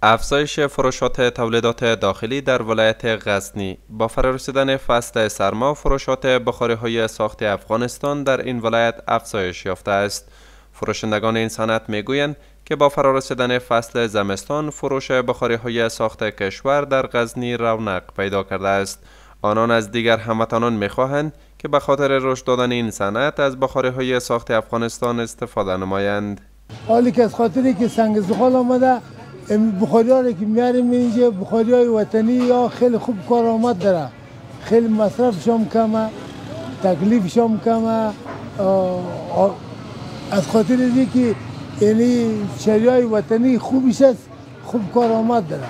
افزایش فروشات تولیدات داخلی در ولایت غزنی. با فرارسیدن فصل سرما، فروشات بخاری‌های ساخت افغانستان در این ولایت افزایش یافته است. فروشندگان این صنعت میگویند که با فرارسیدن فصل زمستان، فروش بخاری‌های ساخت کشور در غزنی رونق پیدا کرده است. آنان از دیگر هموطنان می‌خواهند که به خاطر رشد دادن این صنعت از بخاری‌های ساخت افغانستان استفاده نمایند. حالی که از خاطری که سنگ زغال آمده، بخاری‌ها که میاریم اینجا، بخاری‌های وطنی یا خیلی خوب کارآمد داره، خیلی مصرفشون کمه، تکلیفشون کمه، از خاطر اینکه یعنی شریعه وطنی خوبیش است، خوب کارآمد داره.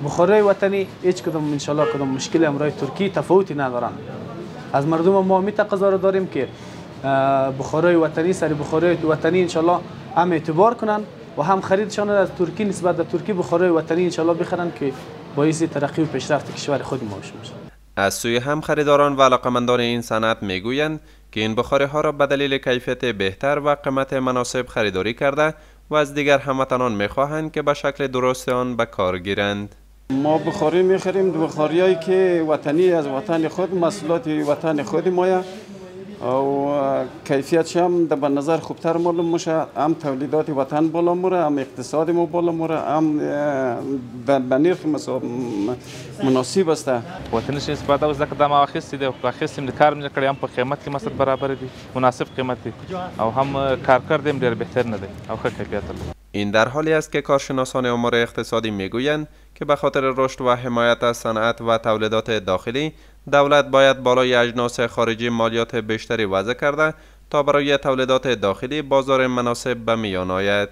بخاری وطنی هیچ کدام انشالله کدام مشکل امروی ترکی تفاوتی ندارن. از مردم ما می تقاضا داریم که بخاری وطنی سری بخاری وطنی انشالله هم اعتبار کنن و هم خریدشان از ترکی نسبت به ترکی بخاری وطنی انشالله بخرن که باعث ترقی و پیشرفت کشور خود ما بشه. از سوی هم خریداران و علاقمندان این صنعت میگویند که این بخاری ها را به دلیل کیفیت بهتر و قیمت مناسب خریداری کرده و از دیگر هموطنان میخواهند که به شکل درست آن به کار گیرند. ما بخاری میخریم، بخاریایی که وطنی از وطن خود، محصولات وطن خود مایه و کیفیتش هم به نظر خوبتر معلوم میشه. هم تولیدات وطن بالا موره، هم اقتصاد ما بالا موره، هم به نرخ مناسب است. وطنیش استفاده از دکه دم اخیستی دی او اخیستیم د کار مې کړی هم په قیمت کې مثلا برابر دي، مناسب قیمت دي او هم کار کردیم ډیر بهتر نه دی او ښه کیفیت لري. این در حالی است که کارشناسان امور اقتصادی میگویند که به خاطر رشد و حمایت از صنعت و تولیدات داخلی، دولت باید بالای اجناس خارجی مالیات بیشتری وضع کرده تا برای تولیدات داخلی بازار مناسب به میان آید.